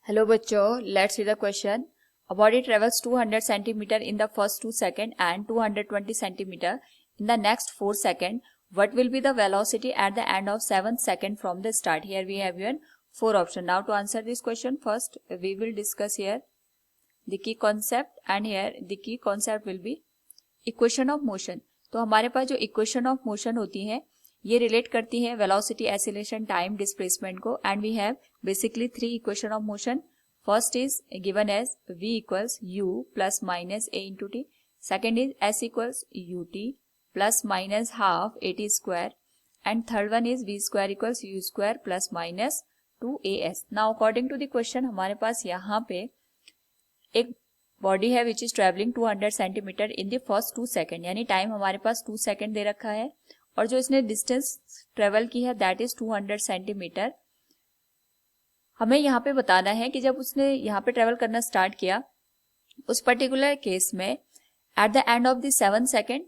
Hello बच्चों, let's see the question. A body travels 200 centimeter in the first 2 seconds and 220 centimeter in the next 4 seconds. What will be the velocity at the end of 7 seconds from the start? Here we have given 4 options. Now to answer this question, first we will discuss here the key concept, and here the key concept will be equation of motion. तो हमारे पास जो equation of motion होती है ये relate करती है velocity, acceleration, time, displacement को. And we have basically 3 equation of motion. First is given as v equals u plus minus a into t. Second is s equals ut plus minus half a t square. And third one is v square equals u square plus minus 2as. Now according to the question हमारे पास यहाँ पे एक body है which is travelling 200 centimetre in the first 2 second, यानी time हमारे पास 2 second दे रखा है और जो इसने डिस्टेंस ट्रेवल की है दैट इज 200 सेंटीमीटर. हमें यहाँ पे बताना है कि जब उसने यहाँ पे ट्रेवल करना स्टार्ट किया उस पर्टिकुलर केस में at the end of the 7 second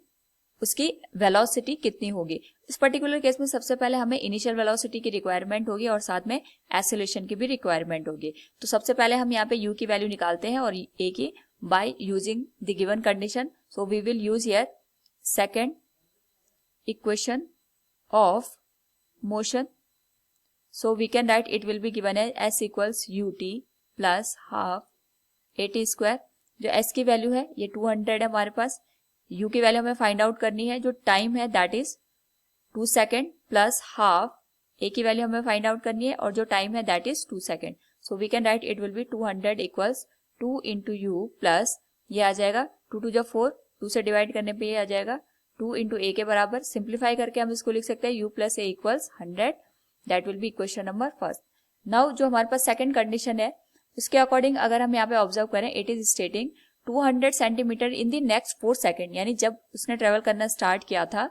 उसकी वेलोसिटी कितनी होगी. इस पर्टिकुलर केस में सबसे पहले हमें इनिशियल वेलोसिटी की रिक्वायरमेंट होगी और साथ में एक्सेलरेशन की भी रिक्वायरमेंट होगी. तो सबसे पहले हम यहाँ पे u की वैल्यू निकालते हैं और a की by using the given condition. So we will use here second equation of motion. So we can write it will be given as s equals ut plus half at square. जो s की value है ये 200 है हमारे पास. u की value हमें find out करनी है. जो टाइम है that is 2 second plus half a की वैल्यू हमें फाइंड आउट करनी है और जो टाइम है that is 2 second. So we can write it will be 200 equals 2 into u plus ये आ जाएगा 2 टू 4, 2 से डिवाइड करने पे ये आ जाएगा 2 इंटू ए के बराबर. सिंप्लीफाई करके हम इसको लिख सकते हैं u plus A equals 100. That will be equation number first. Now जो हमारे पास सेकंड कंडीशन है उसके अकॉर्डिंग अगर हम यहाँ पे ऑब्जर्व करें it is स्टेटिंग 200 centimetre in the next 4 second, यानी जब उसने ट्रेवल करना स्टार्ट किया था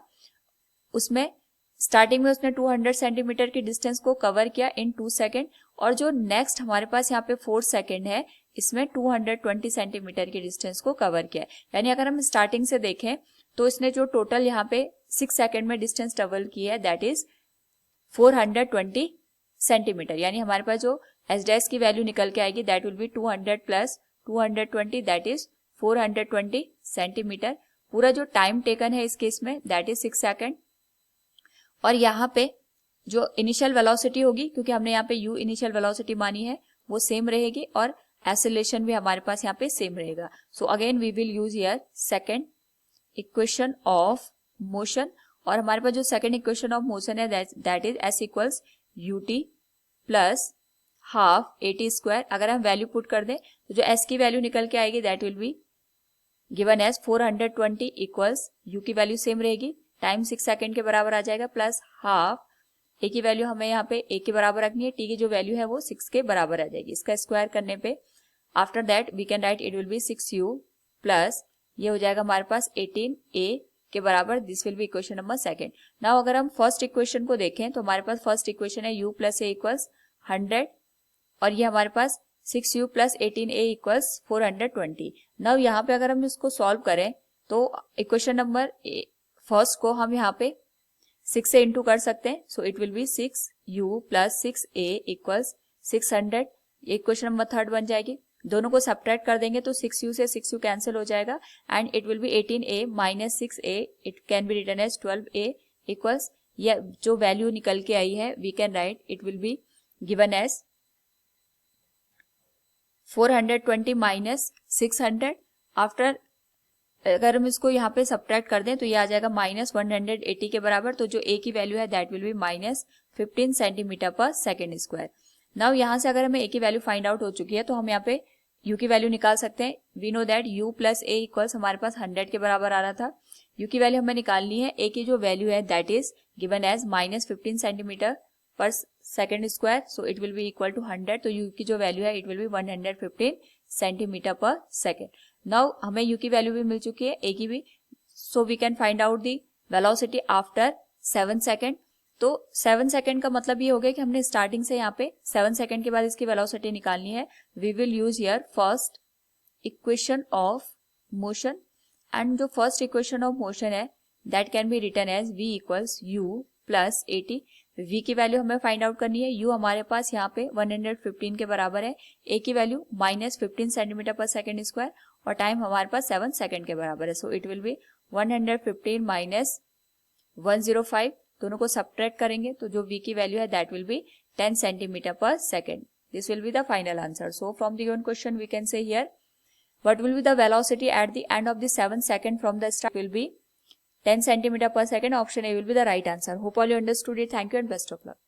उसमें स्टार्टिंग में उसने 200 सेंटीमीटर की डिस्टेंस को कवर किया इन 2 सेकेंड और जो नेक्स्ट हमारे पास यहाँ पे 4 सेकेंड है इसमें 220 सेंटीमीटर की डिस्टेंस को कवर किया है. यानी अगर हम स्टार्टिंग से देखें तो इसने जो टोटल यहाँ पे 6 सेकेंड में डिस्टेंस ट्रेवल की है दैट इज 420 सेंटीमीटर. यानी हमारे पास जो एस डैश की वैल्यू निकल के आएगी that will be 200 plus 220 that is 420 centimetre. पूरा जो टाइम टेकन है इस केस में दैट इज 6 सेकेंड. और यहाँ पे जो इनिशियल वेलोसिटी होगी क्योंकि हमने यहाँ पे u इनिशियल वेलोसिटी मानी है वो सेम रहेगी और एक्सेलरेशन भी हमारे पास यहाँ पे सेम रहेगा. So again we will use here second equation of motion. और हमारे पास जो सेकंड इक्वेशन ऑफ मोशन है that is s equals ut plus half a t square. अगर हम वैल्यू पुट कर दें तो जो s की वैल्यू निकल के आएगी that will be given as 420 equals u की वैल्यू सेम रहेगी, टाइम 6 सेकेंड के बराबर आ जाएगा, प्लस हाफ a की वैल्यू हमें यहाँ पे a के बराबर रखनी है, t की जो वैल्यू है वो 6 के बराबर आ जाएगी. इसका स्क्वायर करने पे after that we can write it will be 6u plus ये हो जाएगा हमारे पास 18a के बराबर. This will be equation number second. Now अगर हम फर्स्ट इक्वेशन को देखें तो हमारे पास फर्स्ट इक्वेशन है u प्लस a इक्वल्स 100 और ये हमारे पास 6u plus 18a equals 420. Now यहाँ पे अगर हम इसको सॉल्व करें तो इक्वेशन नंबर फर्स्ट को हम यहाँ पे 6 से इंटू कर सकते हैं. सो it will be 6u plus 6a equals 600. Equation number third बन जाएगी. दोनों को सब्ट्रैक्ट कर देंगे तो 6u से 6u कैंसिल हो जाएगा and it will be 18a minus 6a. It can be written as 12a equals ये जो वैल्यू निकल के आई है we can write it will be given as 420 minus 600. After अगर हम इसको यहाँ पे सब्ट्रैक्ट कर दें तो ये आ जाएगा माइनस 180 के बराबर. तो जो a की वैल्यू है that will B minus 15 centimetre per second square. Now यहाँ से अगर हमें a की वैल्यू फाइंड आउट हो चुकी है तो हम यहाँ पे u की वैल्यू निकाल सकते हैं. We know that u plus a equals हमारे पास 100 के बराबर आ रहा था. u की वैल्यू हमें निकालनी है. a की जो वैल्यू है that is given as minus 15 centimetre per second square. So it will be equal to 100. तो u की जो वैल्यू है it will be 115 centimetre per second. Now हमें u की वैल्यू भी मिल चुकी है, a की भी. So we can find out the velocity after 7 second. तो 7 सेकेंड का मतलब ये हो गया कि हमने स्टार्टिंग से यहाँ पे 7 सेकेंड के बाद इसकी वेलोसिटी निकालनी है. We will use here first equation of motion and जो फर्स्ट इक्वेशन ऑफ मोशन है that can be written as v equals u plus 80. v की वैल्यू हमें फाइंड आउट करनी है। u हमारे पास यहाँ पे 115 के बराबर है, a की value -15 centimetre per second square और टाइम हमारे पास 7 सेकेंड के बराबर है। सो इट विल बी 115 माइनस 105, दोनों को सब्ट्रैक्ट करेंगे तो जो v की वैल्यू है that will be 10 centimetre per second. This will be the final answer. So from the given question we can say here what will be the velocity at the end of the 7 second from the start will be 10 centimeter per second. Option A will be the right answer. Hope all you understood it. Thank you and best of luck.